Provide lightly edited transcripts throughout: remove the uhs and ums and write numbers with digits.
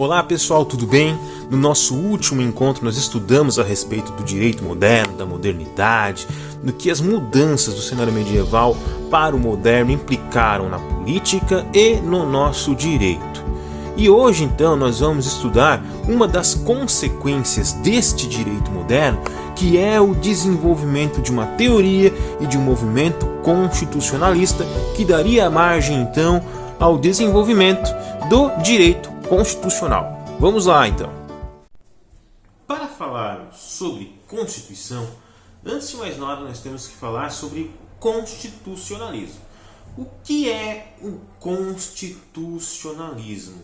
Olá pessoal, tudo bem? No nosso último encontro nós estudamos a respeito do direito moderno, da modernidade, do que as mudanças do cenário medieval para o moderno implicaram na política e no nosso direito. E hoje então nós vamos estudar uma das consequências deste direito moderno, que é o desenvolvimento de uma teoria e de um movimento constitucionalista que daria margem então ao desenvolvimento do direito constitucional. Vamos lá então. Para falarmos sobre Constituição, antes de mais nada nós temos que falar sobre constitucionalismo. O que é o constitucionalismo?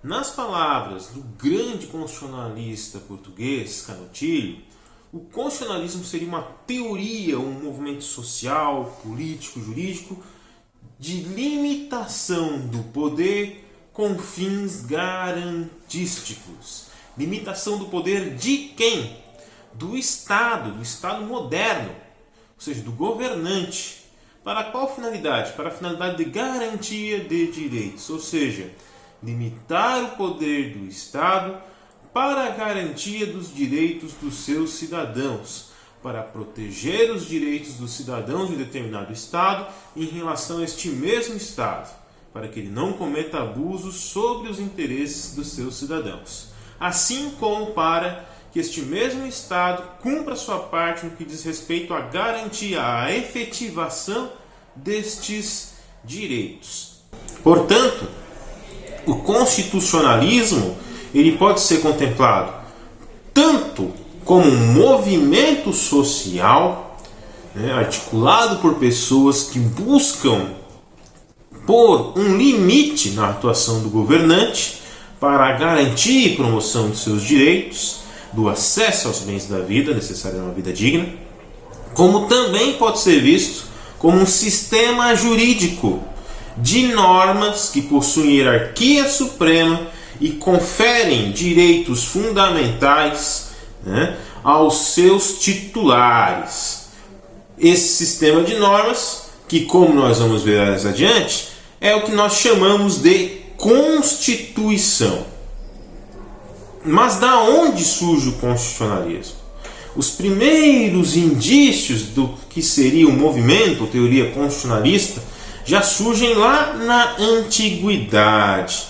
Nas palavras do grande constitucionalista português Canutilho, o constitucionalismo seria uma teoria, um movimento social, político, jurídico de limitação do poder com fins garantísticos. Limitação do poder de quem? Do Estado moderno, ou seja, do governante. Para qual finalidade? Para a finalidade de garantia de direitos, ou seja, limitar o poder do Estado para a garantia dos direitos dos seus cidadãos, para proteger os direitos dos cidadãos de determinado Estado em relação a este mesmo Estado, para que ele não cometa abusos sobre os interesses dos seus cidadãos, assim como para que este mesmo Estado cumpra sua parte no que diz respeito à garantia, à efetivação destes direitos. Portanto, o constitucionalismo ele pode ser contemplado tanto como um movimento social, articulado por pessoas que buscam pôr um limite na atuação do governante para a garantia e promoção de seus direitos, do acesso aos bens da vida, necessário a uma vida digna, como também pode ser visto como um sistema jurídico de normas que possuem hierarquia suprema e conferem direitos fundamentais aos seus titulares. Esse sistema de normas, que como nós vamos ver mais adiante, é o que nós chamamos de Constituição. Mas da onde surge o constitucionalismo? Os primeiros indícios do que seria o movimento, ou teoria constitucionalista, já surgem lá na antiguidade,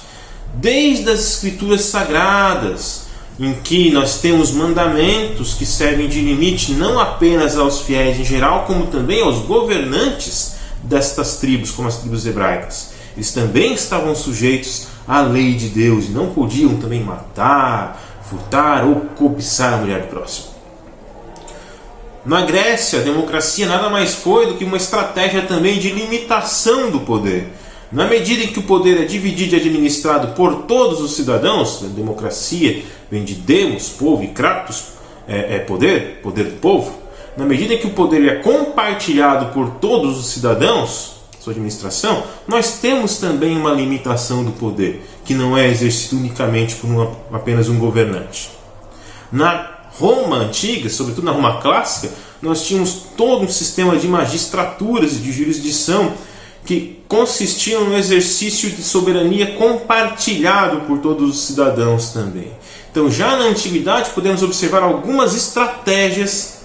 desde as escrituras sagradas, em que nós temos mandamentos que servem de limite não apenas aos fiéis em geral, como também aos governantes destas tribos, como as tribos hebraicas. Eles também estavam sujeitos à lei de Deus e não podiam também matar, furtar ou cobiçar a mulher do próximo. Na Grécia, a democracia nada mais foi do que uma estratégia também de limitação do poder. Na medida em que o poder é dividido e administrado por todos os cidadãos, a democracia vem de demos, povo, e kratos, poder do povo. Na medida em que o poder é compartilhado por todos os cidadãos, sua administração, nós temos também uma limitação do poder, que não é exercido unicamente por apenas um governante. Na Roma antiga, sobretudo na Roma clássica, nós tínhamos todo um sistema de magistraturas e de jurisdição que consistiam no exercício de soberania compartilhado por todos os cidadãos também. Então, já na antiguidade, podemos observar algumas estratégias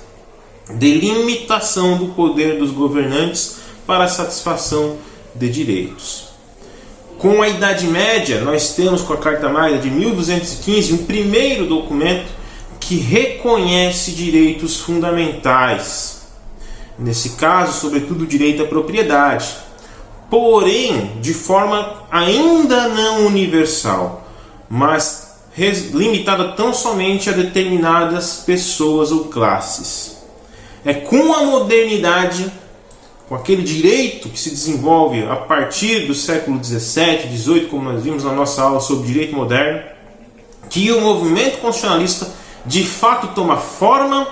de limitação do poder dos governantes para a satisfação de direitos. Com a Idade Média, nós temos com a Carta Magna de 1215 um primeiro documento que reconhece direitos fundamentais. Nesse caso, sobretudo, o direito à propriedade. Porém, de forma ainda não universal, mas limitada tão somente a determinadas pessoas ou classes. É com a modernidade, com aquele direito que se desenvolve a partir do século XVII, XVIII, como nós vimos na nossa aula sobre direito moderno, que o movimento constitucionalista de fato toma forma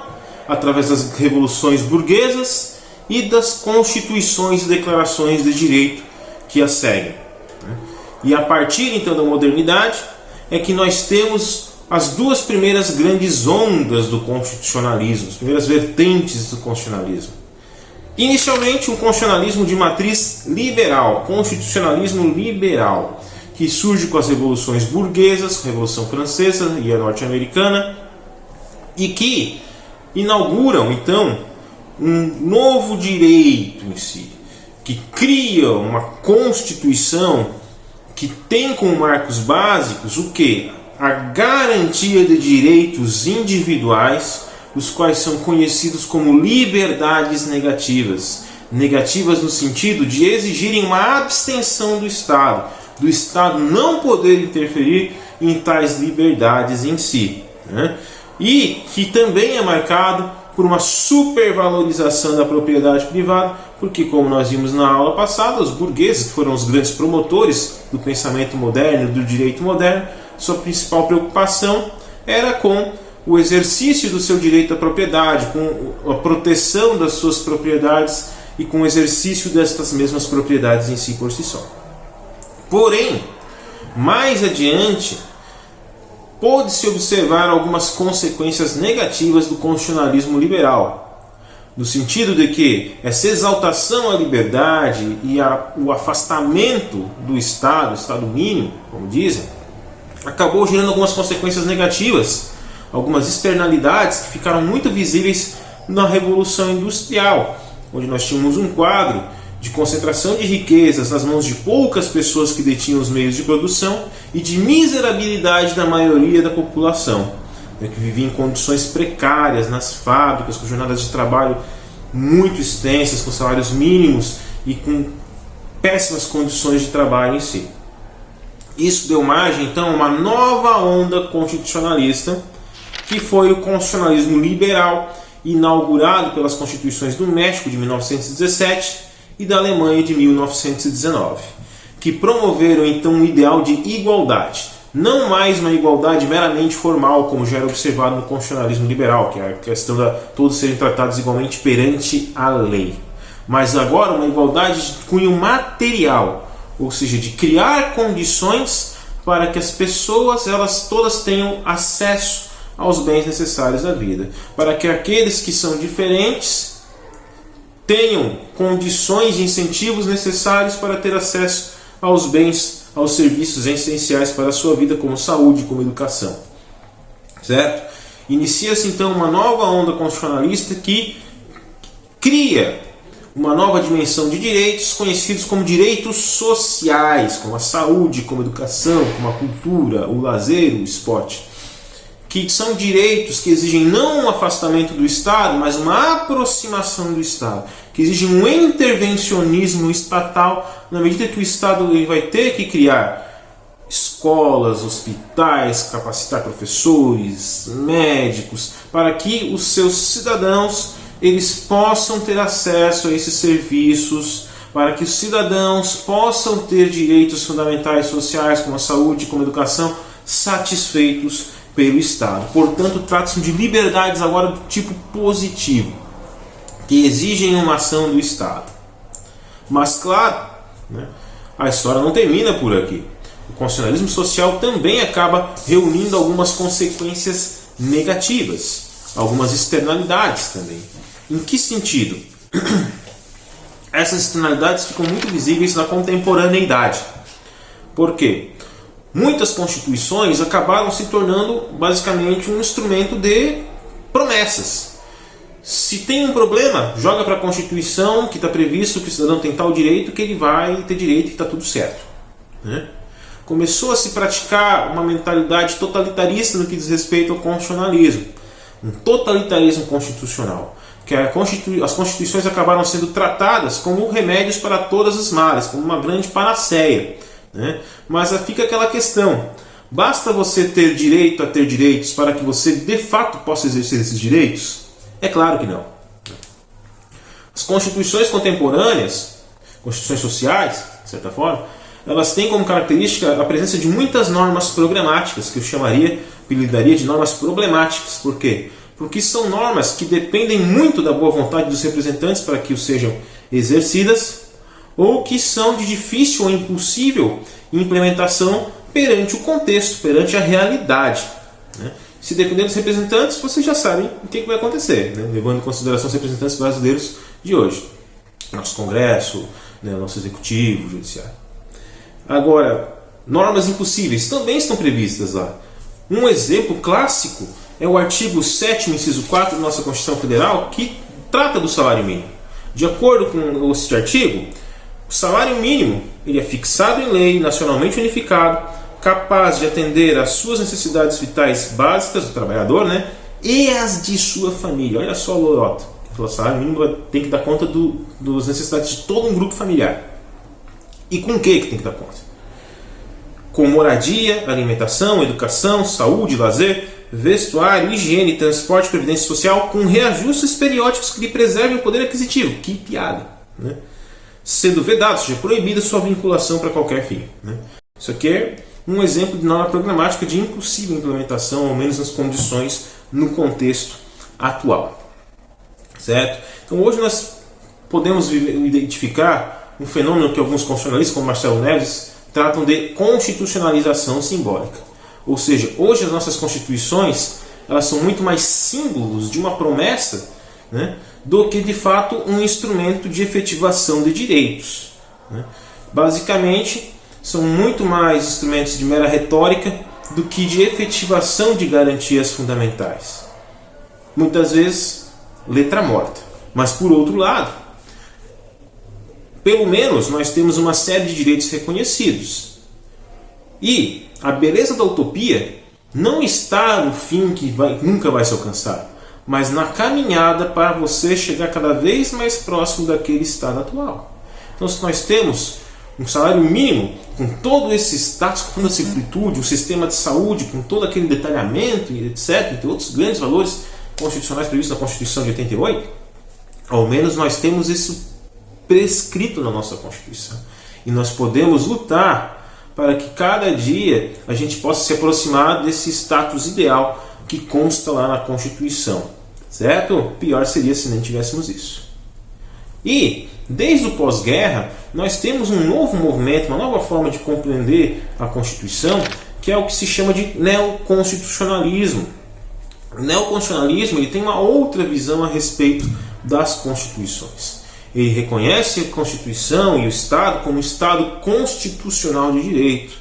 através das revoluções burguesas e das constituições e declarações de direito que as seguem. E a partir então da modernidade é que nós temos as duas primeiras grandes ondas do constitucionalismo, as primeiras vertentes do constitucionalismo. Inicialmente um constitucionalismo de matriz liberal, constitucionalismo liberal, que surge com as revoluções burguesas, a Revolução Francesa e a norte-americana, e que inauguram então um novo direito em si, que cria uma Constituição que tem como marcos básicos o que? A garantia de direitos individuais, os quais são conhecidos como liberdades negativas. Negativas no sentido de exigirem uma abstenção do Estado não poder interferir em tais liberdades em si, né? E que também é marcado por uma supervalorização da propriedade privada, porque, como nós vimos na aula passada, os burgueses, que foram os grandes promotores do pensamento moderno, do direito moderno, sua principal preocupação era com o exercício do seu direito à propriedade, com a proteção das suas propriedades e com o exercício destas mesmas propriedades em si por si só. Porém, mais adiante, pôde-se observar algumas consequências negativas do constitucionalismo liberal, no sentido de que essa exaltação à liberdade e o afastamento do Estado mínimo, como dizem, acabou gerando algumas consequências negativas, algumas externalidades que ficaram muito visíveis na Revolução Industrial, onde nós tínhamos um quadro de concentração de riquezas nas mãos de poucas pessoas que detinham os meios de produção e de miserabilidade da maioria da população, que vivia em condições precárias nas fábricas, com jornadas de trabalho muito extensas, com salários mínimos e com péssimas condições de trabalho em si. Isso deu margem, então, a uma nova onda constitucionalista, que foi o constitucionalismo liberal, inaugurado pelas constituições do México de 1917 e da Alemanha de 1919, que promoveram então um ideal de igualdade, não mais uma igualdade meramente formal, como já era observado no constitucionalismo liberal, que é a questão de todos serem tratados igualmente perante a lei, mas agora uma igualdade de cunho material, ou seja, de criar condições para que as pessoas elas todas tenham acesso aos bens necessários da vida, para que aqueles que são diferentes tenham condições e incentivos necessários para ter acesso aos bens, aos serviços essenciais para a sua vida, como saúde, como educação. Certo? Inicia-se então uma nova onda constitucionalista que cria uma nova dimensão de direitos conhecidos como direitos sociais, como a saúde, como a educação, como a cultura, o lazer, o esporte, que são direitos que exigem não um afastamento do Estado, mas uma aproximação do Estado, que exigem um intervencionismo estatal, na medida que o Estado ele vai ter que criar escolas, hospitais, capacitar professores, médicos, para que os seus cidadãos eles possam ter acesso a esses serviços, para que os cidadãos possam ter direitos fundamentais sociais, como a saúde, como a educação, satisfeitos pelo Estado. Portanto, trata-se de liberdades agora do tipo positivo, que exigem uma ação do Estado. Mas, claro, né, a história não termina por aqui. O constitucionalismo social também acaba reunindo algumas consequências negativas, algumas externalidades também. Em que sentido? Essas externalidades ficam muito visíveis na contemporaneidade. Por quê? Muitas constituições acabaram se tornando basicamente um instrumento de promessas. Se tem um problema, joga para a Constituição que está previsto que o cidadão tem tal direito, que ele vai ter direito e que está tudo certo. Né? Começou a se praticar uma mentalidade totalitarista no que diz respeito ao constitucionalismo. Um totalitarismo constitucional. Que as constituições acabaram sendo tratadas como remédios para todas as males, como uma grande panaceia. Né? Mas fica aquela questão: basta você ter direito a ter direitos para que você de fato possa exercer esses direitos? É claro que não. As constituições contemporâneas, constituições sociais, de certa forma, elas têm como característica a presença de muitas normas programáticas, que eu apelidaria de normas problemáticas. Por quê? Porque são normas que dependem muito da boa vontade dos representantes para que sejam exercidas, ou que são de difícil ou impossível implementação perante o contexto, perante a realidade. Né? Se depender dos representantes, vocês já sabem o que vai acontecer, né? Levando em consideração os representantes brasileiros de hoje. Nosso Congresso, né? Nosso Executivo, Judiciário. Agora, Normas impossíveis também estão previstas lá. Um exemplo clássico é o artigo 7º, inciso 4 da nossa Constituição Federal, que trata do salário mínimo. De acordo com este artigo, o salário mínimo ele é fixado em lei, nacionalmente unificado, capaz de atender às suas necessidades vitais básicas do trabalhador, né, e as de sua família. Olha só, lorota. O salário mínimo tem que dar conta das necessidades de todo um grupo familiar. E com o que tem que dar conta? Com moradia, alimentação, educação, saúde, lazer, vestuário, higiene, transporte, previdência social, com reajustes periódicos que lhe preservem o poder aquisitivo. Que piada, né? Sendo vedado, ou seja, proibida sua vinculação para qualquer fim, né? Isso aqui é um exemplo de norma programática de impossível implementação, ao menos nas condições, no contexto atual. Certo? Então hoje nós podemos identificar um fenômeno que alguns constitucionalistas, como Marcelo Neves, tratam de constitucionalização simbólica. Ou seja, hoje as nossas constituições elas são muito mais símbolos de uma promessa, né, do que de fato um instrumento de efetivação de direitos, né? Basicamente, são muito mais instrumentos de mera retórica do que de efetivação de garantias fundamentais. Muitas vezes, letra morta. Mas, por outro lado, pelo menos nós temos uma série de direitos reconhecidos. E a beleza da utopia não está no fim que nunca vai se alcançar, mas na caminhada para você chegar cada vez mais próximo daquele estado atual. Então, se nós temos um salário mínimo com todo esse status, com toda essa amplitude, um sistema de saúde com todo aquele detalhamento, etc., entre outros grandes valores constitucionais previstos na Constituição de 88, ao menos nós temos isso prescrito na nossa Constituição. E nós podemos lutar para que cada dia a gente possa se aproximar desse status ideal que consta lá na Constituição. Certo? Pior seria se nem tivéssemos isso. E, desde o pós-guerra, nós temos um novo movimento, uma nova forma de compreender a Constituição, que é o que se chama de neoconstitucionalismo. O neoconstitucionalismo ele tem uma outra visão a respeito das constituições. Ele reconhece a Constituição e o Estado como um Estado constitucional de direito,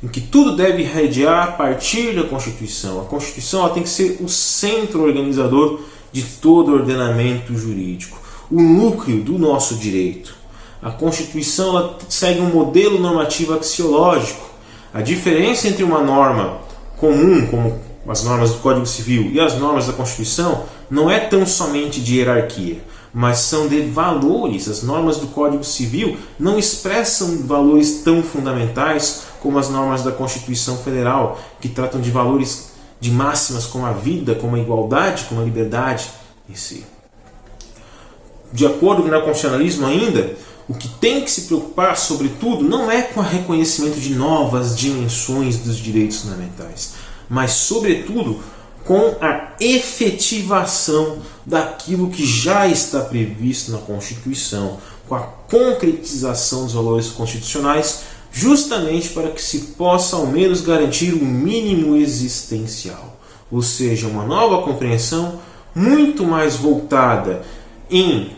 em que tudo deve irradiar a partir da Constituição. A Constituição ela tem que ser o centro organizador de todo o ordenamento jurídico, o núcleo do nosso direito. A Constituição ela segue um modelo normativo axiológico. A diferença entre uma norma comum, como as normas do Código Civil, e as normas da Constituição, não é tão somente de hierarquia, mas são de valores. As normas do Código Civil não expressam valores tão fundamentais como as normas da Constituição Federal, que tratam de valores de máximas como a vida, como a igualdade, como a liberdade em si. De acordo com o neoconstitucionalismo ainda, o que tem que se preocupar, sobretudo, não é com o reconhecimento de novas dimensões dos direitos fundamentais, mas, sobretudo, com a efetivação daquilo que já está previsto na Constituição, com a concretização dos valores constitucionais, justamente para que se possa ao menos garantir o mínimo existencial, ou seja, uma nova compreensão muito mais voltada em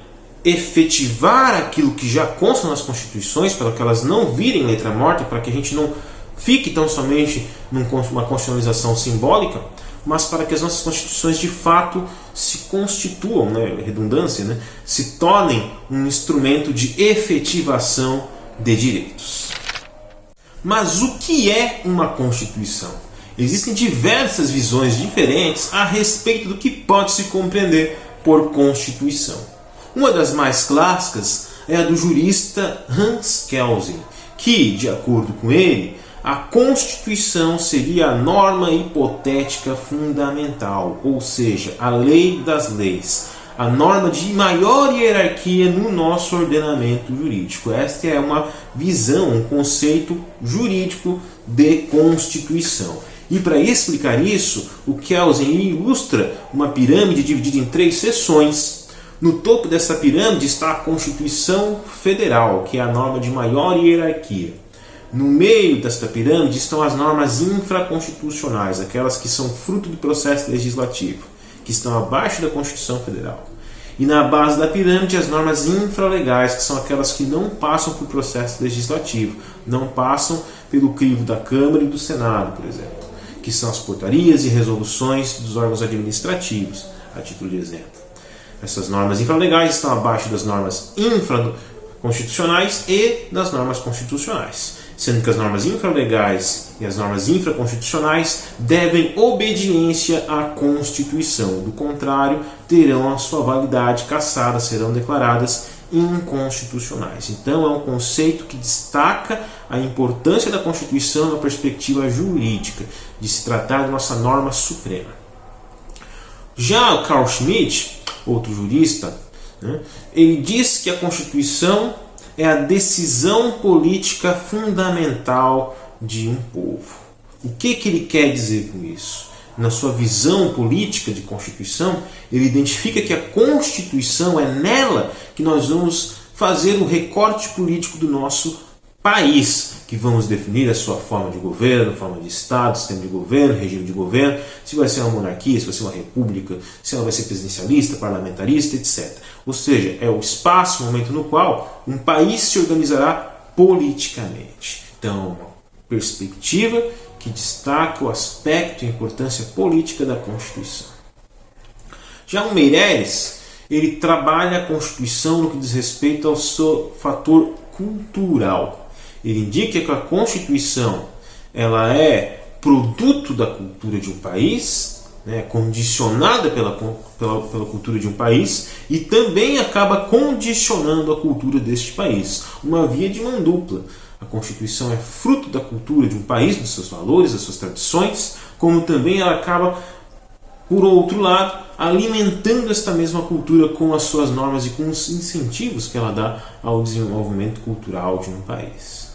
efetivar aquilo que já consta nas Constituições, para que elas não virem letra morta, para que a gente não fique tão somente numa constitucionalização simbólica, mas para que as nossas Constituições de fato se constituam, redundância, se tornem um instrumento de efetivação de direitos. Mas o que é uma Constituição? Existem diversas visões diferentes a respeito do que pode se compreender por Constituição. Uma das mais clássicas é a do jurista Hans Kelsen, que, de acordo com ele, a Constituição seria a norma hipotética fundamental, ou seja, a lei das leis, a norma de maior hierarquia no nosso ordenamento jurídico. Esta é uma visão, um conceito jurídico de Constituição. E para explicar isso, o Kelsen ilustra uma pirâmide dividida em 3 seções. No topo dessa pirâmide está a Constituição Federal, que é a norma de maior hierarquia. No meio desta pirâmide estão as normas infraconstitucionais, aquelas que são fruto do processo legislativo, que estão abaixo da Constituição Federal. E na base da pirâmide as normas infralegais, que são aquelas que não passam por processo legislativo, não passam pelo crivo da Câmara e do Senado, por exemplo, que são as portarias e resoluções dos órgãos administrativos, a título de exemplo. Essas normas infralegais estão abaixo das normas infraconstitucionais e das normas constitucionais, sendo que as normas infralegais e as normas infraconstitucionais devem obediência à Constituição. Do contrário, terão a sua validade cassada, serão declaradas inconstitucionais. Então é um conceito que destaca a importância da Constituição na perspectiva jurídica, de se tratar de nossa norma suprema. Já o Carl Schmitt, outro jurista, ele diz que a Constituição é a decisão política fundamental de um povo. O que ele quer dizer com isso? Na sua visão política de Constituição, ele identifica que a Constituição é nela que nós vamos fazer o recorte político do nosso país, que vamos definir a sua forma de governo, forma de Estado, sistema de governo, regime de governo, se vai ser uma monarquia, se vai ser uma república, se ela vai ser presidencialista, parlamentarista, etc. Ou seja, é o espaço, o momento no qual um país se organizará politicamente. Então, uma perspectiva que destaca o aspecto e a importância política da Constituição. Já o Meirelles, ele trabalha a Constituição no que diz respeito ao seu fator cultural. Ele indica que a Constituição ela é produto da cultura de um país, condicionada pela cultura de um país, e também acaba condicionando a cultura deste país. Uma via de mão dupla. A Constituição é fruto da cultura de um país, dos seus valores, das suas tradições, como também ela acaba, por outro lado, alimentando esta mesma cultura com as suas normas e com os incentivos que ela dá ao desenvolvimento cultural de um país.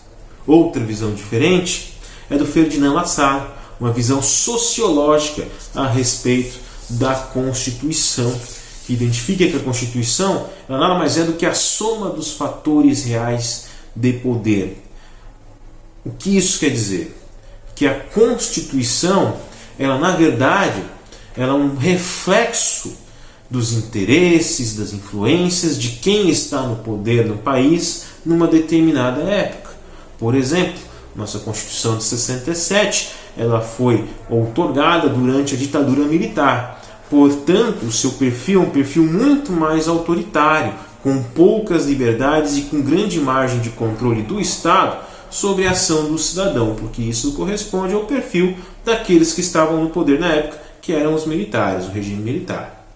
Outra visão diferente é do Ferdinand Lassalle, uma visão sociológica a respeito da Constituição, que identifica que a Constituição ela nada mais é do que a soma dos fatores reais de poder. O que isso quer dizer? Que a Constituição, ela na verdade, ela é um reflexo dos interesses, das influências de quem está no poder no país numa determinada época. Por exemplo, nossa Constituição de 67, ela foi outorgada durante a ditadura militar. Portanto, o seu perfil é um perfil muito mais autoritário, com poucas liberdades e com grande margem de controle do Estado sobre a ação do cidadão, porque isso corresponde ao perfil daqueles que estavam no poder na época, que eram os militares, o regime militar.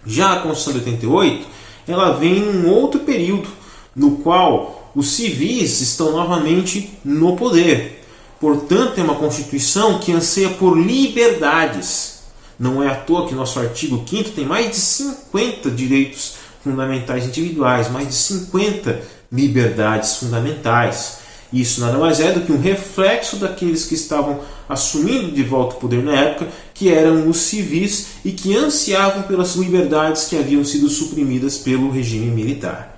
Já a Constituição de 88, ela vem em um outro período, no qual os civis estão novamente no poder. Portanto, é uma Constituição que anseia por liberdades. Não é à toa que nosso artigo 5º tem mais de 50 direitos fundamentais individuais, mais de 50 liberdades fundamentais. Isso nada mais é do que um reflexo daqueles que estavam assumindo de volta o poder na época, que eram os civis e que ansiavam pelas liberdades que haviam sido suprimidas pelo regime militar.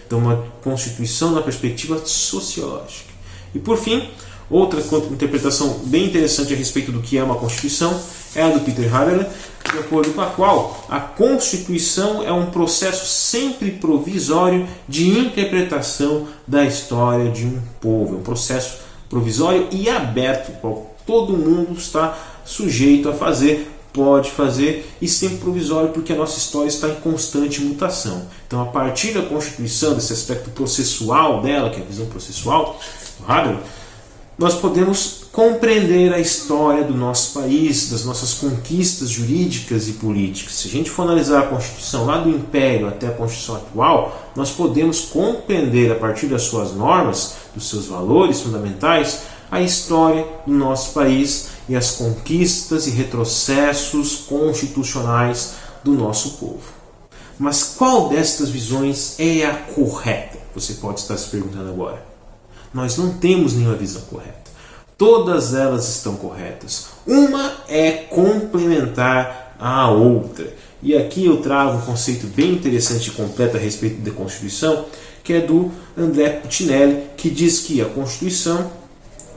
Então, uma Constituição na perspectiva sociológica. E por fim, outra interpretação bem interessante a respeito do que é uma Constituição é a do Peter Habermas, de acordo com a qual a Constituição é um processo sempre provisório de interpretação da história de um povo. É um processo provisório e aberto, qual todo mundo está sujeito a fazer, pode fazer, e sempre provisório, porque a nossa história está em constante mutação. Então, a partir da Constituição, desse aspecto processual dela, que é a visão processual do Habermas, nós podemos compreender a história do nosso país, das nossas conquistas jurídicas e políticas. Se a gente for analisar a Constituição lá do Império até a Constituição atual, nós podemos compreender, a partir das suas normas, dos seus valores fundamentais, a história do nosso país e as conquistas e retrocessos constitucionais do nosso povo. Mas qual destas visões é a correta? Você pode estar se perguntando agora. Nós não temos nenhuma visão correta. Todas elas estão corretas. Uma é complementar à outra. E aqui eu trago um conceito bem interessante e completo a respeito da Constituição, que é do André Puccinelli, que diz que a Constituição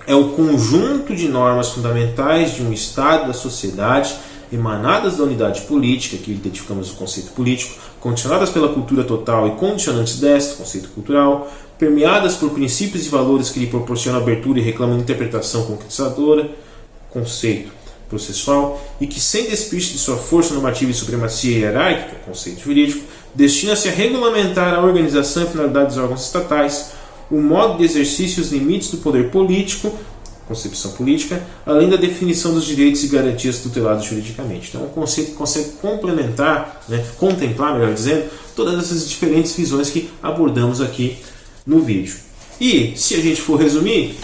é o conjunto de normas fundamentais de um Estado, da sociedade, emanadas da unidade política, que identificamos o conceito político, condicionadas pela cultura total e condicionantes desta, conceito cultural, permeadas por princípios e valores que lhe proporcionam abertura e reclamam interpretação conquistadora, conceito processual, e que, sem despiste de sua força normativa e supremacia hierárquica, conceito jurídico, destina-se a regulamentar a organização e finalidade dos órgãos estatais, o modo de exercício e os limites do poder político, concepção política, além da definição dos direitos e garantias tutelados juridicamente. Então, é um conceito que consegue complementar, contemplar, melhor dizendo, todas essas diferentes visões que abordamos aqui no vídeo. E, se a gente for resumir,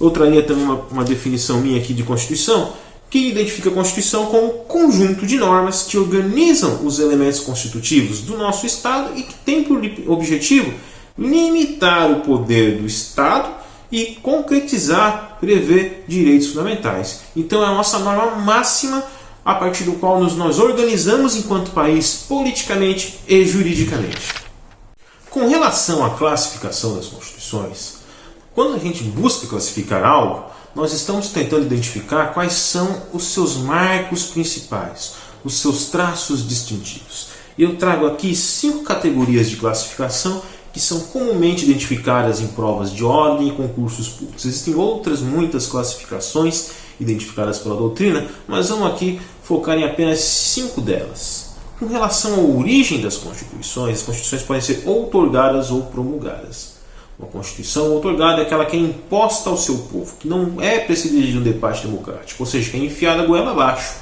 eu traria também uma definição minha aqui de Constituição, que identifica a Constituição como um conjunto de normas que organizam os elementos constitutivos do nosso Estado e que tem por objetivo limitar o poder do Estado e concretizar, prever direitos fundamentais. Então é a nossa norma máxima a partir do qual nós organizamos enquanto país politicamente e juridicamente. Com relação à classificação das constituições, quando a gente busca classificar algo, nós estamos tentando identificar quais são os seus marcos principais, os seus traços distintivos. E eu trago aqui 5 categorias de classificação que são comumente identificadas em provas de ordem e concursos públicos. Existem outras muitas classificações identificadas pela doutrina, mas vamos aqui focar em apenas 5 delas. Com relação à origem das constituições, as constituições podem ser outorgadas ou promulgadas. Uma constituição outorgada é aquela que é imposta ao seu povo, que não é precedida de um debate democrático, ou seja, que é enfiada a goela abaixo,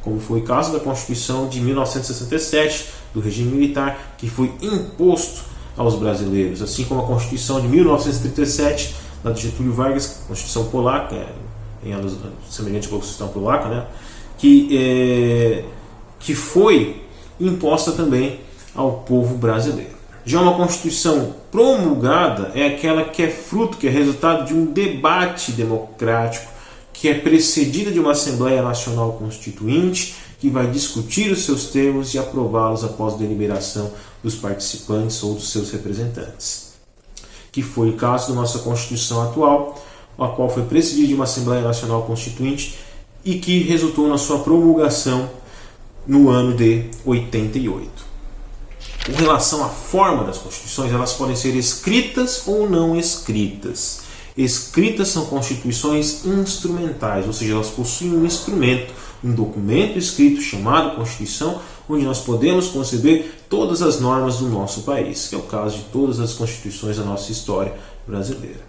como foi o caso da Constituição de 1967, do regime militar, que foi imposto aos brasileiros, assim como a Constituição de 1937, da de Getúlio Vargas, Constituição polaca, semelhante à Constituição polaca, que foi imposta também ao povo brasileiro. Já uma Constituição promulgada é aquela que é fruto, que é resultado de um debate democrático, que é precedida de uma Assembleia Nacional Constituinte, que vai discutir os seus termos e aprová-los após deliberação dos participantes ou dos seus representantes. Que foi o caso da nossa Constituição atual, a qual foi precedida de uma Assembleia Nacional Constituinte e que resultou na sua promulgação no ano de 88. Com relação à forma das constituições, elas podem ser escritas ou não escritas. Escritas são constituições instrumentais, ou seja, elas possuem um instrumento, um documento escrito chamado Constituição, onde nós podemos conceber todas as normas do nosso país, que é o caso de todas as constituições da nossa história brasileira.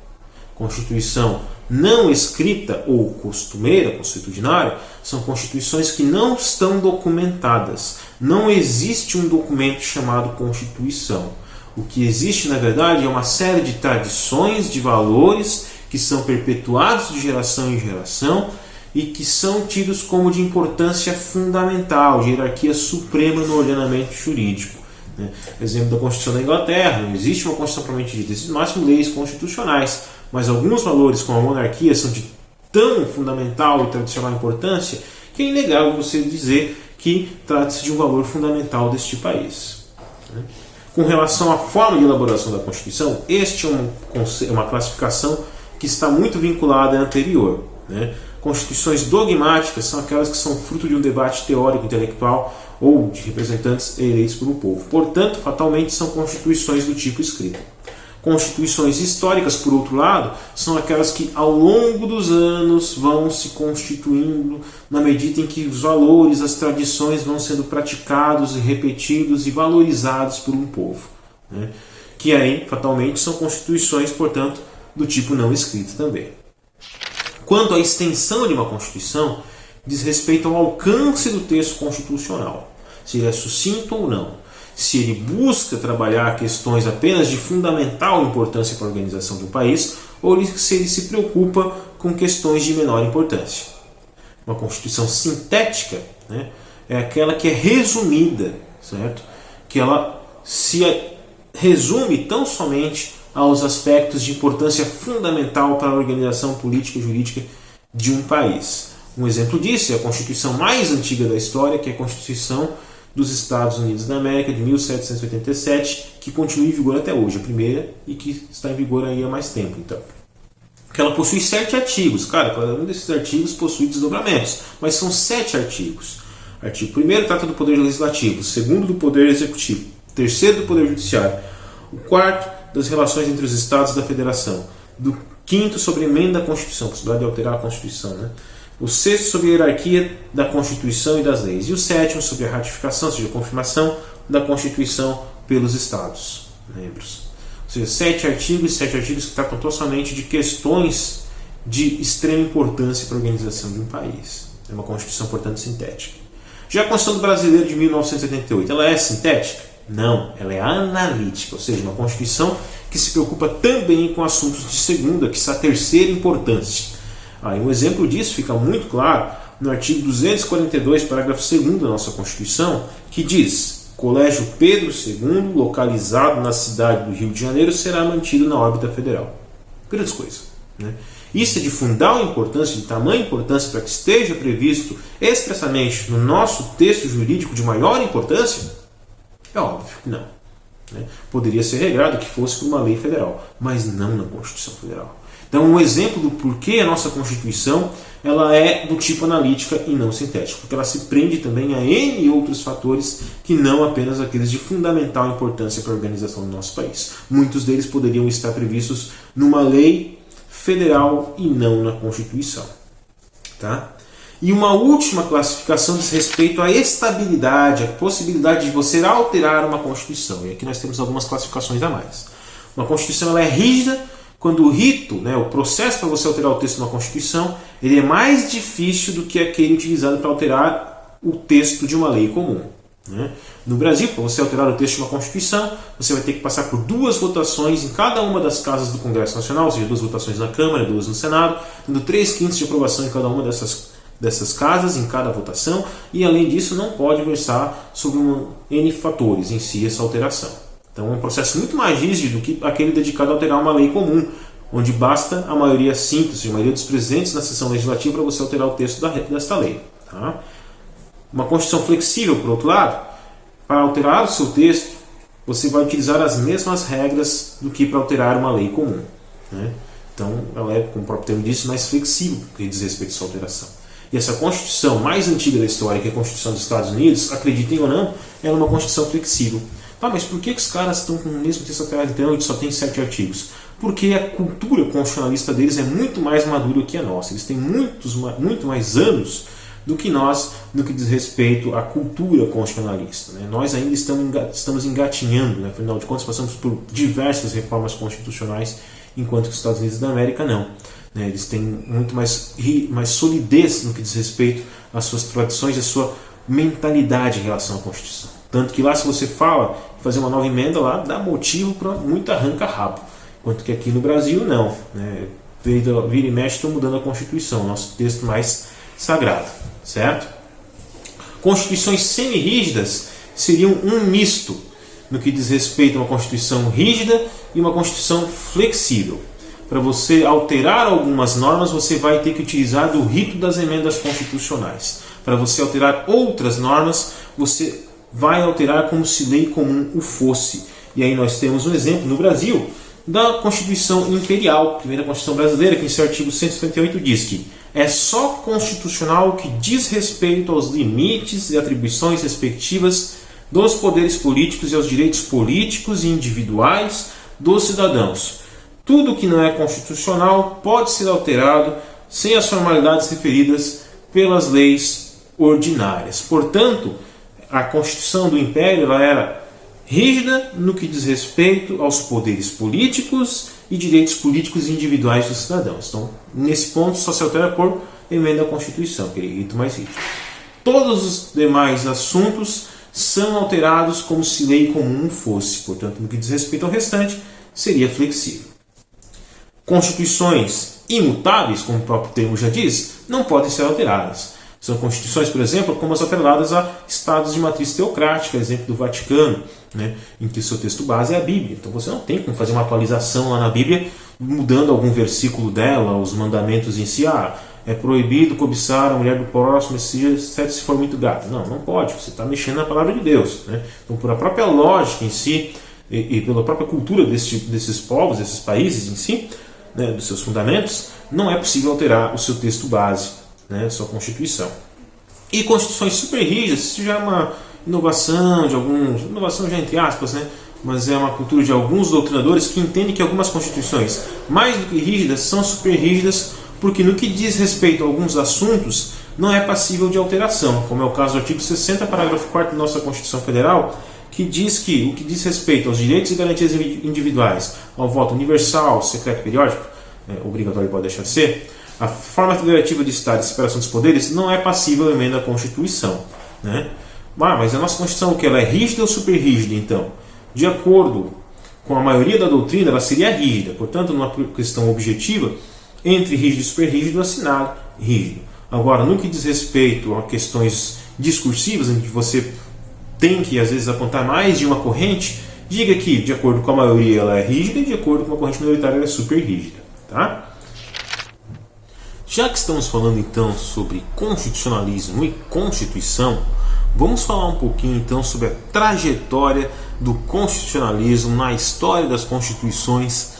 Constituição não escrita ou costumeira, consuetudinária, são constituições que não estão documentadas. Não existe um documento chamado Constituição. O que existe, na verdade, é uma série de tradições, de valores que são perpetuados de geração em geração e que são tidos como de importância fundamental, de hierarquia suprema no ordenamento jurídico. Exemplo da Constituição da Inglaterra, não existe uma Constituição propriamente dita, existem máximas leis constitucionais, mas alguns valores como a monarquia são de tão fundamental e tradicional importância que é inegável você dizer que trata-se de um valor fundamental deste país. Com relação à forma de elaboração da Constituição, este é uma classificação que está muito vinculada à anterior. Constituições dogmáticas são aquelas que são fruto de um debate teórico, intelectual ou de representantes eleitos pelo povo. Portanto, fatalmente são constituições do tipo escrito. Constituições históricas, por outro lado, são aquelas que ao longo dos anos vão se constituindo na medida em que os valores, as tradições vão sendo praticados e repetidos e valorizados por um povo. Que aí, fatalmente, são constituições, portanto, do tipo não escrito também. Quanto à extensão de uma Constituição, diz respeito ao alcance do texto constitucional, se ele é sucinto ou não, se ele busca trabalhar questões apenas de fundamental importância para a organização de um país, ou se ele se preocupa com questões de menor importância. Uma Constituição sintética, é aquela que é resumida, certo? Que ela se resume tão somente aos aspectos de importância fundamental para a organização política e jurídica de um país. Um exemplo disso é a Constituição mais antiga da história, que é a Constituição dos Estados Unidos da América, de 1787, que continua em vigor até hoje, a primeira, e que está em vigor aí há mais tempo. Então, que ela possui 7 artigos. Cara, cada um desses artigos possui desdobramentos, mas são 7 artigos. Artigo 1º trata do Poder Legislativo, o 2º do Poder Executivo, o 3º do Poder Judiciário, o 4º das relações entre os Estados da Federação, do 5º sobre emenda à Constituição, possibilidade de alterar a Constituição, né? O 6º sobre a hierarquia da Constituição e das leis, e o 7º sobre a ratificação, ou seja, a confirmação da Constituição pelos Estados membros. Ou seja, 7 artigos que tratam totalmente de questões de extrema importância para a organização de um país. É uma Constituição, portanto, sintética. Já a Constituição Brasileira de 1988, ela é sintética? Não, ela é analítica, ou seja, uma Constituição que se preocupa também com assuntos de segunda, que são a terceira importância. Um exemplo disso fica muito claro no artigo 242, parágrafo 2º da nossa Constituição, que diz: Colégio Pedro II, localizado na cidade do Rio de Janeiro, será mantido na órbita federal. Grandes coisas, né? Isso é de fundamental importância, de tamanha importância para que esteja previsto expressamente no nosso texto jurídico de maior importância? É óbvio que não, né? Poderia ser regrado que fosse por uma lei federal, mas não na Constituição Federal. Então, um exemplo do porquê a nossa Constituição ela é do tipo analítica e não sintética, porque ela se prende também a N outros fatores que não apenas aqueles de fundamental importância para a organização do nosso país. Muitos deles poderiam estar previstos numa lei federal e não na Constituição. Tá? E uma última classificação diz respeito à estabilidade, a possibilidade de você alterar uma Constituição. E aqui nós temos algumas classificações a mais. Uma Constituição ela é rígida quando o rito, né, o processo para você alterar o texto de uma Constituição, ele é mais difícil do que aquele utilizado para alterar o texto de uma lei comum. Né? No Brasil, para você alterar o texto de uma Constituição, você vai ter que passar por 2 votações em cada uma das casas do Congresso Nacional, ou seja, 2 votações na Câmara, 2 no Senado, tendo 3/5 de aprovação em cada uma dessas casas, em cada votação, e além disso não pode versar sobre N fatores em si essa alteração. Então é um processo muito mais rígido do que aquele dedicado a alterar uma lei comum, onde basta a maioria simples, a maioria dos presentes na sessão legislativa para você alterar o texto desta lei. Tá? Uma Constituição flexível, por outro lado, para alterar o seu texto, você vai utilizar as mesmas regras do que para alterar uma lei comum. Né? Então ela é, como o próprio termo disse, mais flexível no que diz respeito a essa alteração. E essa Constituição mais antiga da história, que é a Constituição dos Estados Unidos, acreditem ou não, é uma Constituição flexível. Mas por que os caras estão com o mesmo texto alterado então e só tem 7 artigos? Porque a cultura constitucionalista deles é muito mais madura que a nossa. Eles têm muito mais anos do que nós no que diz respeito à cultura constitucionalista. Né? Nós ainda estamos engatinhando, né? Afinal de contas passamos por diversas reformas constitucionais, enquanto que os Estados Unidos da América não. Né? Eles têm muito mais solidez no que diz respeito às suas tradições e à sua mentalidade em relação à Constituição. Tanto que lá, se você fala fazer uma nova emenda, lá dá motivo para muito arranca-rabo. Enquanto que aqui no Brasil, não. Né? Vira e mexe, estão mudando a Constituição, nosso texto mais sagrado. Certo? Constituições semi-rígidas seriam um misto no que diz respeito a uma Constituição rígida e uma Constituição flexível. Para você alterar algumas normas, você vai ter que utilizar do rito das emendas constitucionais. Para você alterar outras normas, você vai alterar como se lei comum o fosse. E aí nós temos um exemplo no Brasil da Constituição Imperial, primeira Constituição brasileira, que em seu artigo 178 diz que é só constitucional o que diz respeito aos limites e atribuições respectivas dos poderes políticos e aos direitos políticos e individuais dos cidadãos. Tudo que não é constitucional pode ser alterado sem as formalidades referidas pelas leis ordinárias. Portanto, a Constituição do Império ela era rígida no que diz respeito aos poderes políticos e direitos políticos individuais dos cidadãos. Então, nesse ponto, só se altera por emenda à Constituição, aquele rito mais rígido. Todos os demais assuntos são alterados como se lei comum fosse. Portanto, no que diz respeito ao restante, seria flexível. Constituições imutáveis, como o próprio termo já diz, não podem ser alteradas. São constituições, por exemplo, como as atreladas a estados de matriz teocrática, exemplo do Vaticano, né, em que o seu texto base é a Bíblia. Então você não tem como fazer uma atualização lá na Bíblia mudando algum versículo dela, os mandamentos em si. É proibido cobiçar a mulher do próximo, exceto se for muito gata. Não pode, você está mexendo na palavra de Deus. Né? Então, por a própria lógica em si, e pela própria cultura desses povos, desses países em si, né, dos seus fundamentos, não é possível alterar o seu texto base, né, sua Constituição. E constituições super rígidas, isso já é uma inovação de alguns, inovação já entre aspas, né, mas é uma cultura de alguns doutrinadores que entendem que algumas constituições, mais do que rígidas, são super rígidas, porque no que diz respeito a alguns assuntos, não é passível de alteração, como é o caso do artigo 60, parágrafo 4º da nossa Constituição Federal, que diz que o que diz respeito aos direitos e garantias individuais, ao voto universal, secreto e periódico, obrigatório pode deixar de ser, a forma federativa de Estado e separação dos poderes não é passível de emenda à Constituição. Né? Mas a nossa Constituição, o que? Ela é rígida ou super rígida, então? De acordo com a maioria da doutrina, ela seria rígida. Portanto, numa questão objetiva, entre rígido e super rígido, assinado rígido. Agora, no que diz respeito a questões discursivas, em que você tem que, às vezes, apontar mais de uma corrente, diga que, de acordo com a maioria, ela é rígida e, de acordo com a corrente minoritária, ela é super rígida. Tá? Já que estamos falando, então, sobre constitucionalismo e Constituição, vamos falar um pouquinho, então, sobre a trajetória do constitucionalismo na história das constituições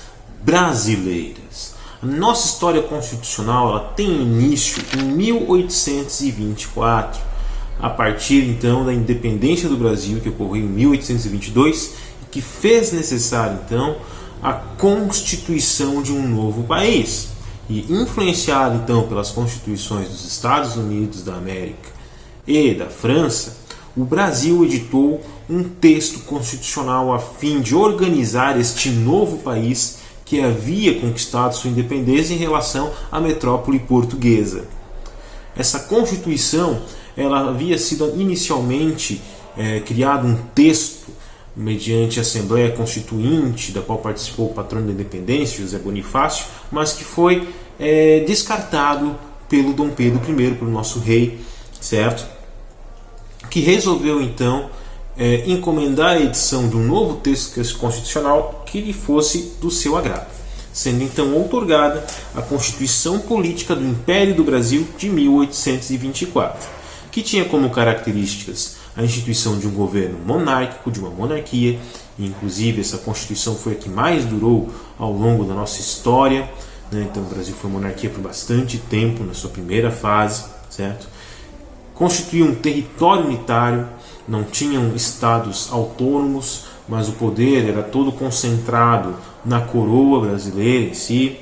brasileiras. A nossa história constitucional ela tem início em 1824, a partir então da independência do Brasil, que ocorreu em 1822, e que fez necessário então a constituição de um novo país. E influenciado então pelas constituições dos Estados Unidos da América e da França, o Brasil editou um texto constitucional a fim de organizar este novo país que havia conquistado sua independência em relação à metrópole portuguesa. Essa Constituição ela havia sido inicialmente criado um texto mediante a Assembleia Constituinte, da qual participou o patrono da independência, José Bonifácio, mas que foi descartado pelo Dom Pedro I, pelo nosso rei, certo? Que resolveu então encomendar a edição de um novo texto constitucional que lhe fosse do seu agrado, sendo então outorgada a Constituição Política do Império do Brasil de 1824, que tinha como características a instituição de um governo monárquico, de uma monarquia, e inclusive essa Constituição foi a que mais durou ao longo da nossa história, né? Então o Brasil foi monarquia por bastante tempo, na sua primeira fase, certo? Constituía um território unitário, não tinham estados autônomos, mas o poder era todo concentrado na coroa brasileira em si.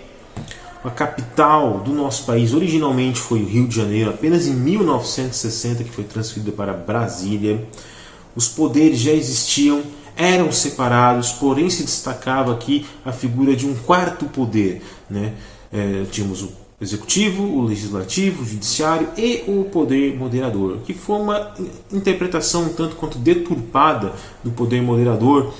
A capital do nosso país originalmente foi o Rio de Janeiro, apenas em 1960 que foi transferida para Brasília. Os poderes já existiam, eram separados, porém se destacava aqui a figura de um quarto poder, né? Tínhamos o executivo, o legislativo, o judiciário e o poder moderador, que foi uma interpretação um tanto quanto deturpada do poder moderador,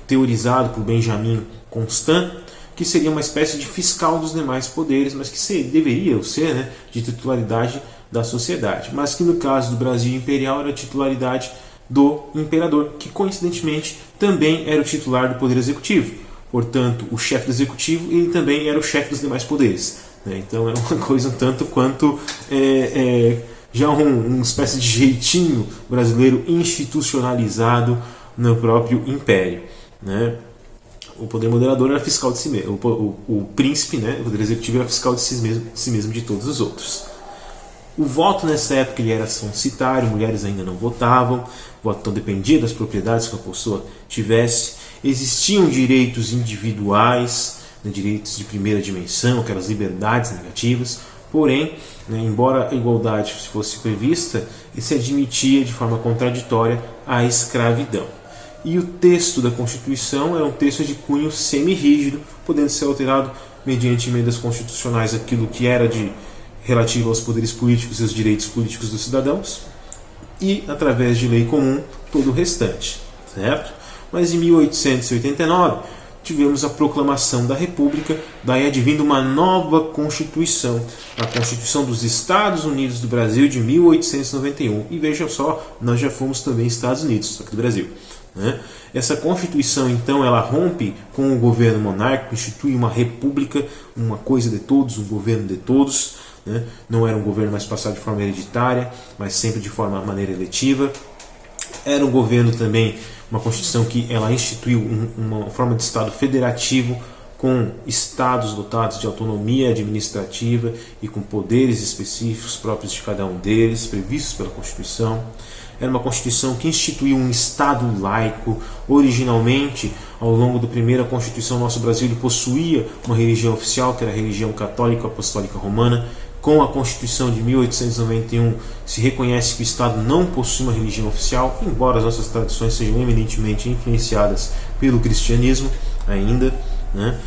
teorizado por Benjamin Constant, que seria uma espécie de fiscal dos demais poderes, mas que deveria ser, né, de titularidade da sociedade, mas que no caso do Brasil imperial era a titularidade do imperador, que coincidentemente também era o titular do poder executivo. Portanto, o chefe do executivo ele também era o chefe dos demais poderes. Né? Então era uma coisa um tanto quanto já uma espécie de jeitinho brasileiro institucionalizado no próprio império. Né? O poder moderador era fiscal de si mesmo, o príncipe, né, o poder executivo era fiscal de si mesmo de todos os outros. O voto nessa época ele era censitário, mulheres ainda não votavam, o voto então dependia das propriedades que a pessoa tivesse. Existiam direitos individuais, né, direitos de primeira dimensão, aquelas liberdades negativas, porém, né, embora a igualdade fosse prevista, se admitia de forma contraditória a escravidão. E o texto da Constituição é um texto de cunho semi-rígido, podendo ser alterado mediante emendas constitucionais aquilo que era relativo aos poderes políticos e aos direitos políticos dos cidadãos, e através de lei comum todo o restante, certo? Mas em 1889 tivemos a proclamação da República, daí advindo uma nova Constituição, a Constituição dos Estados Unidos do Brasil de 1891. E veja só, nós já fomos também Estados Unidos, só que do Brasil. Né? Essa Constituição, então, ela rompe com o governo monárquico, institui uma república, uma coisa de todos, um governo de todos. Né? Não era um governo mais passado de forma hereditária, mas sempre de maneira eletiva. Era um governo também, uma Constituição que ela instituiu uma forma de Estado federativo com estados dotados de autonomia administrativa e com poderes específicos próprios de cada um deles, previstos pela Constituição. Era uma Constituição que instituiu um Estado laico. Originalmente, ao longo da primeira Constituição, nosso Brasil ele possuía uma religião oficial, que era a religião católica apostólica romana. Com a Constituição de 1891, se reconhece que o Estado não possui uma religião oficial, embora as nossas tradições sejam eminentemente influenciadas pelo cristianismo ainda, né?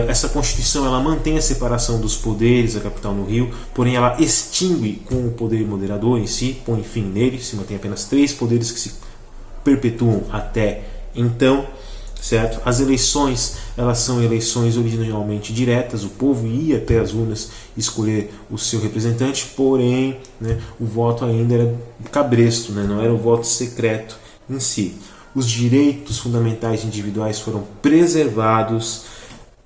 Essa Constituição ela mantém a separação dos poderes, a capital no Rio, porém ela extingue com o poder moderador em si, põe fim nele, se mantém apenas 3 poderes que se perpetuam até então, certo? As eleições, elas são eleições originalmente diretas, o povo ia até as urnas escolher o seu representante, porém, né, o voto ainda era cabresto, né, não era o voto secreto em si. Os direitos fundamentais individuais foram preservados,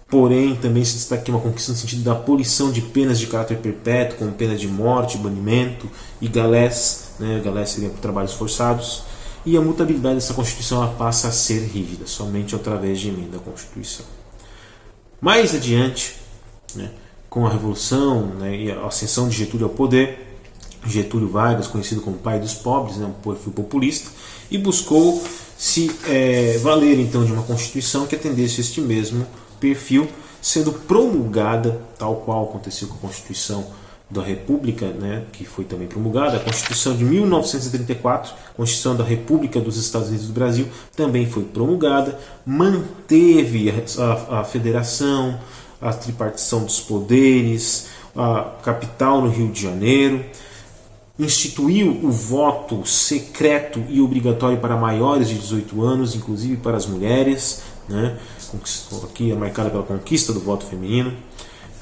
porém também se destaca uma conquista no sentido da abolição de penas de caráter perpétuo, como pena de morte, banimento e galés, né? Galés seria trabalhos forçados, e a mutabilidade dessa Constituição ela passa a ser rígida, somente através de emenda à Constituição. Mais adiante, né, com a Revolução, né, e a ascensão de Getúlio ao poder, Getúlio Vargas, conhecido como pai dos pobres, né, um perfil populista, e buscou se valer então de uma Constituição que atendesse este mesmo perfil, sendo promulgada, tal qual aconteceu com a Constituição da República, né, que foi também promulgada, a Constituição de 1934, Constituição da República dos Estados Unidos do Brasil, também foi promulgada, manteve a federação, a tripartição dos poderes, a capital no Rio de Janeiro, instituiu o voto secreto e obrigatório para maiores de 18 anos, inclusive para as mulheres, né? Aqui é marcada pela conquista do voto feminino.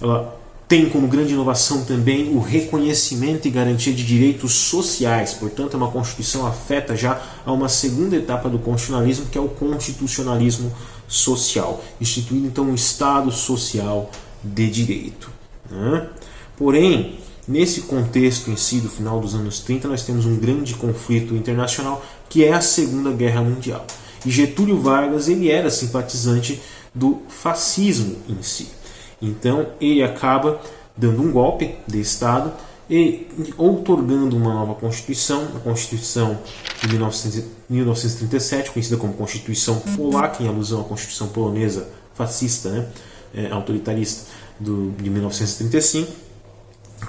Ela tem como grande inovação também o reconhecimento e garantia de direitos sociais, portanto é uma Constituição afeta já a uma segunda etapa do constitucionalismo, que é o constitucionalismo social, instituindo então um Estado social de direito, né? Porém, nesse contexto em si do final dos anos 30, nós temos um grande conflito internacional, que é a Segunda Guerra Mundial. E Getúlio Vargas ele era simpatizante do fascismo em si. Então ele acaba dando um golpe de Estado e outorgando uma nova Constituição, a Constituição de 1937, conhecida como Constituição Polaca, em alusão à Constituição polonesa fascista, né, autoritarista de 1935,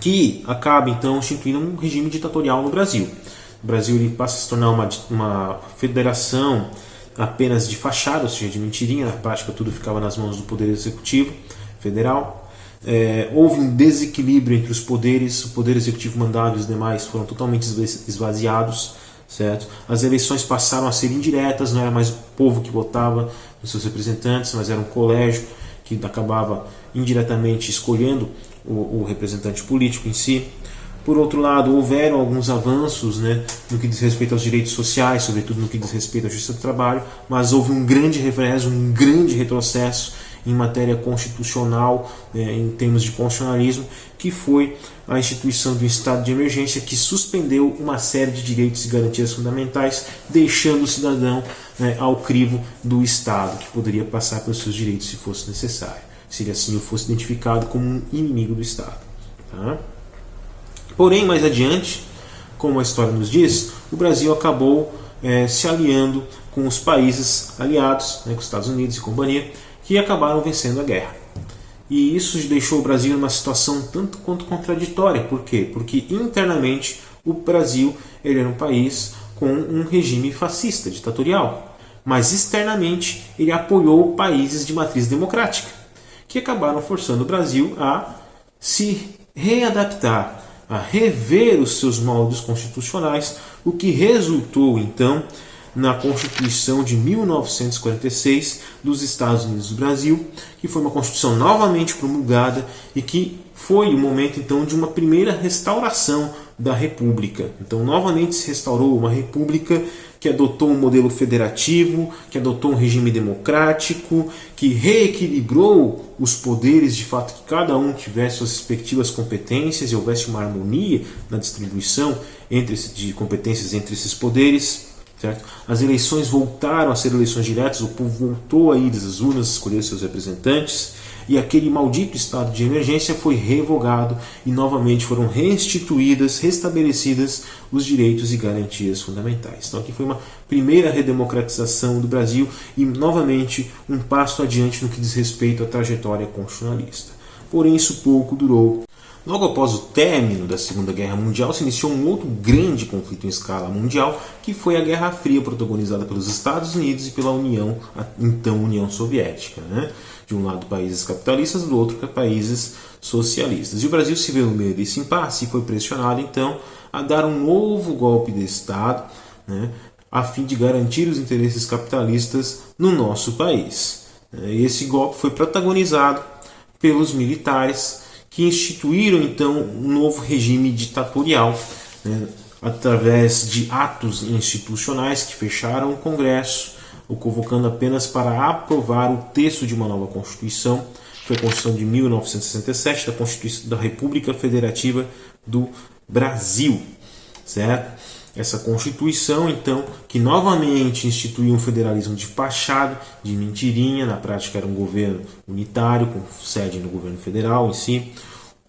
que acaba então instituindo um regime ditatorial no Brasil. O Brasil ele passa a se tornar uma federação apenas de fachada, ou seja, de mentirinha. Na prática tudo ficava nas mãos do Poder Executivo Federal. Houve um desequilíbrio entre os poderes, o Poder Executivo mandado e os demais foram totalmente esvaziados, certo? As eleições passaram a ser indiretas, não era mais o povo que votava nos seus representantes, mas era um colégio que acabava indiretamente escolhendo o representante político em si. Por outro lado, houveram alguns avanços, né, no que diz respeito aos direitos sociais, sobretudo no que diz respeito à justiça do trabalho, mas houve um grande revés, um grande retrocesso em matéria constitucional, em termos de constitucionalismo, que foi a instituição de um estado de emergência que suspendeu uma série de direitos e garantias fundamentais, deixando o cidadão, né, ao crivo do Estado, que poderia passar pelos seus direitos se fosse necessário, se ele assim fosse identificado como um inimigo do Estado. Tá? Porém, mais adiante, como a história nos diz, o Brasil acabou se aliando com os países aliados, né, com os Estados Unidos e companhia, que acabaram vencendo a guerra. E isso deixou o Brasil numa situação tanto quanto contraditória. Por quê? Porque internamente o Brasil ele era um país com um regime fascista, ditatorial, mas externamente ele apoiou países de matriz democrática, que acabaram forçando o Brasil a se readaptar, a rever os seus moldes constitucionais, o que resultou então na Constituição de 1946 dos Estados Unidos do Brasil, que foi uma Constituição novamente promulgada e que foi o momento então de uma primeira restauração da República. Então novamente se restaurou uma República que adotou um modelo federativo, que adotou um regime democrático, que reequilibrou os poderes de fato, que cada um tivesse suas respectivas competências e houvesse uma harmonia na distribuição de competências entre esses poderes, certo? As eleições voltaram a ser eleições diretas, o povo voltou a ir às urnas escolher seus representantes, e aquele maldito estado de emergência foi revogado e novamente foram restabelecidas os direitos e garantias fundamentais. Então aqui foi uma primeira redemocratização do Brasil e novamente um passo adiante no que diz respeito à trajetória constitucionalista. Porém isso pouco durou. Logo após o término da Segunda Guerra Mundial, se iniciou um outro grande conflito em escala mundial, que foi a Guerra Fria, protagonizada pelos Estados Unidos e pela União, a então União Soviética, né? De um lado países capitalistas, do outro países socialistas. E o Brasil se viu no meio desse impasse e foi pressionado então a dar um novo golpe de Estado, né? A fim de garantir os interesses capitalistas no nosso país. E esse golpe foi protagonizado pelos militares, que instituíram então um novo regime ditatorial, né, através de atos institucionais que fecharam o Congresso, o convocando apenas para aprovar o texto de uma nova Constituição. Foi a Constituição de 1967, da Constituição da República Federativa do Brasil, certo? Essa Constituição, então, que novamente instituiu um federalismo de fachada, de mentirinha, na prática era um governo unitário, com sede no governo federal em si.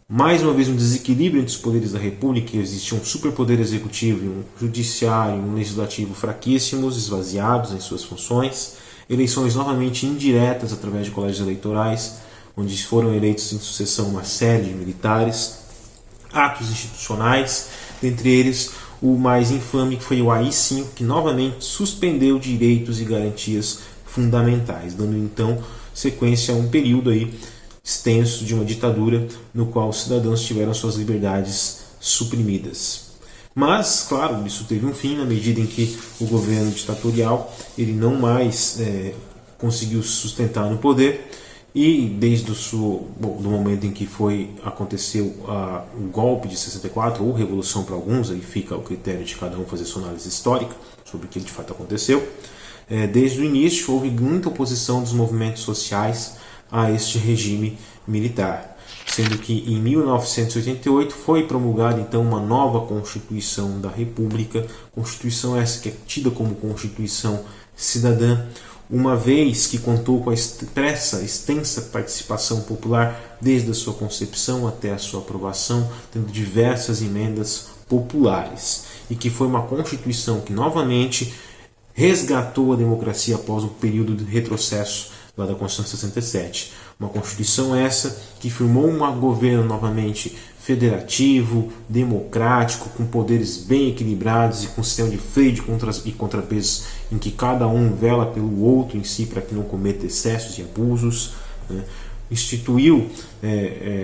Mais uma vez um desequilíbrio entre os poderes da República, existia um superpoder executivo e um judiciário e um legislativo fraquíssimos, esvaziados em suas funções. Eleições novamente indiretas através de colégios eleitorais, onde foram eleitos em sucessão uma série de militares. Atos institucionais, dentre eles o mais infame, que foi o AI-5, que novamente suspendeu direitos e garantias fundamentais, dando então sequência a um período aí extenso de uma ditadura no qual os cidadãos tiveram suas liberdades suprimidas. Mas, claro, isso teve um fim na medida em que o governo ditatorial ele não mais conseguiu se sustentar no poder, e desde do momento em que aconteceu o golpe de 64, ou revolução para alguns, aí fica o critério de cada um fazer sua análise histórica sobre o que de fato aconteceu, desde o início houve muita oposição dos movimentos sociais a este regime militar, sendo que em 1988 foi promulgada então uma nova Constituição da República, Constituição essa que é tida como Constituição Cidadã, uma vez que contou com a extensa participação popular desde a sua concepção até a sua aprovação, tendo diversas emendas populares, e que foi uma Constituição que novamente resgatou a democracia após um período de retrocesso lá da Constituição 67. Uma Constituição essa que firmou um governo novamente federativo, democrático, com poderes bem equilibrados e com sistema de freio e contrapesos em que cada um vela pelo outro em si para que não cometa excessos e abusos, né? Instituiu,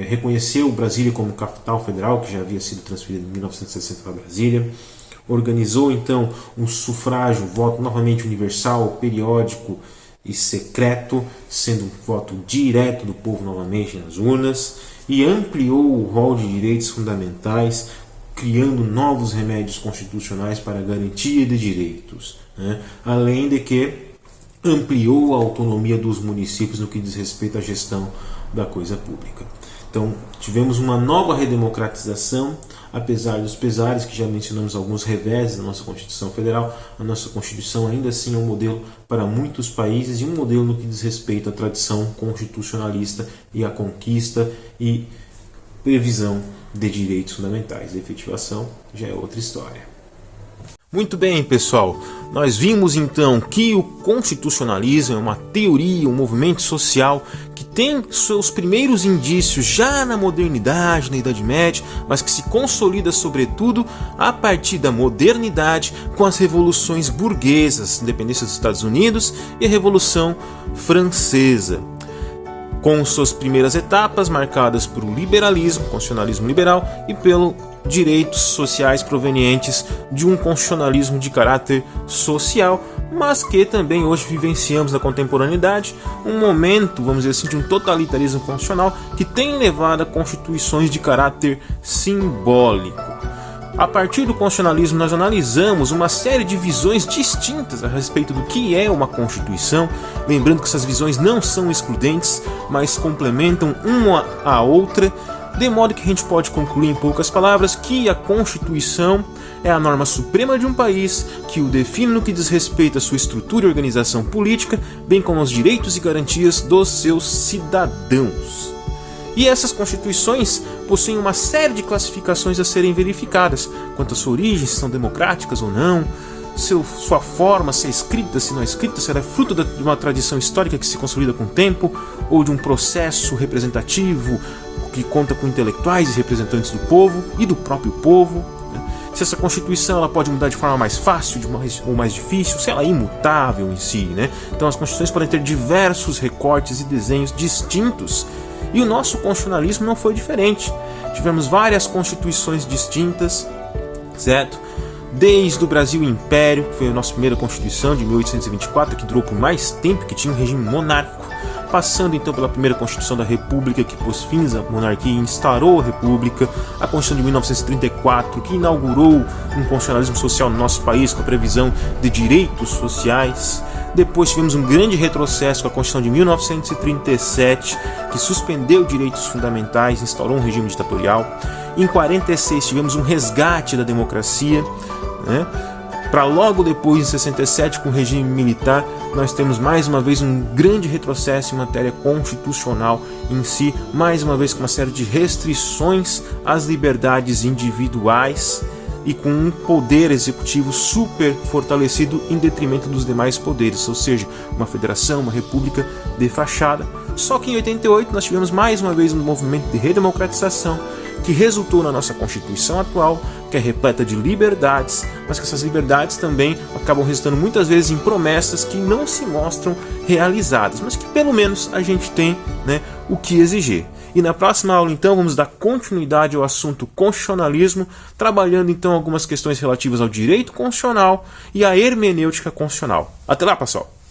reconheceu Brasília como capital federal, que já havia sido transferida em 1960 para Brasília, organizou então um sufrágio, voto novamente universal, periódico e secreto, sendo um voto direto do povo novamente nas urnas, e ampliou o rol de direitos fundamentais, criando novos remédios constitucionais para a garantia de direitos, né? Além de que ampliou a autonomia dos municípios no que diz respeito à gestão da coisa pública. Então tivemos uma nova redemocratização, apesar dos pesares que já mencionamos, alguns reveses da nossa Constituição Federal. A nossa Constituição ainda assim é um modelo para muitos países e um modelo no que diz respeito à tradição constitucionalista e à conquista e previsão de direitos fundamentais. A efetivação já é outra história. Muito bem, pessoal, nós vimos então que o constitucionalismo é uma teoria, um movimento social que tem seus primeiros indícios já na modernidade, na Idade Média, mas que se consolida sobretudo a partir da modernidade com as revoluções burguesas, a independência dos Estados Unidos e a Revolução Francesa, com suas primeiras etapas marcadas por liberalismo, constitucionalismo liberal, e pelo direitos sociais provenientes de um constitucionalismo de caráter social, mas que também hoje vivenciamos na contemporaneidade um momento, vamos dizer assim, de um totalitarismo constitucional que tem levado a constituições de caráter simbólico. A partir do constitucionalismo nós analisamos uma série de visões distintas a respeito do que é uma Constituição, lembrando que essas visões não são excludentes, mas complementam uma a outra, de modo que a gente pode concluir em poucas palavras que a Constituição é a norma suprema de um país que o define no que diz respeito à sua estrutura e organização política, bem como aos direitos e garantias dos seus cidadãos. E essas constituições possuem uma série de classificações a serem verificadas, quanto à sua origem, se são democráticas ou não, sua forma, se é escrita, se não é escrita, se ela é fruto de uma tradição histórica que se consolida com o tempo, ou de um processo representativo que conta com intelectuais e representantes do povo e do próprio povo. Se essa Constituição ela pode mudar de forma mais fácil ou mais difícil, se ela é imutável em si, né? Então as Constituições podem ter diversos recortes e desenhos distintos. E o nosso constitucionalismo não foi diferente. Tivemos várias Constituições distintas, certo? Desde o Brasil Império, que foi a nossa primeira Constituição de 1824, que durou por mais tempo, que tinha um regime monárquico, passando então pela primeira Constituição da República, que pôs fins à monarquia e instaurou a República, a Constituição de 1934, que inaugurou um constitucionalismo social no nosso país, com a previsão de direitos sociais. Depois tivemos um grande retrocesso com a Constituição de 1937, que suspendeu direitos fundamentais, instaurou um regime ditatorial. Em 1946 tivemos um resgate da democracia, né? Para logo depois, em 67, com o regime militar, nós temos mais uma vez um grande retrocesso em matéria constitucional em si, mais uma vez com uma série de restrições às liberdades individuais e com um poder executivo super fortalecido em detrimento dos demais poderes, ou seja, uma federação, uma república de fachada. Só que em 88 nós tivemos mais uma vez um movimento de redemocratização que resultou na nossa Constituição atual, que é repleta de liberdades, mas que essas liberdades também acabam resultando muitas vezes em promessas que não se mostram realizadas, mas que pelo menos a gente tem, né, o que exigir. E na próxima aula, então, vamos dar continuidade ao assunto constitucionalismo, trabalhando então algumas questões relativas ao direito constitucional e à hermenêutica constitucional. Até lá, pessoal!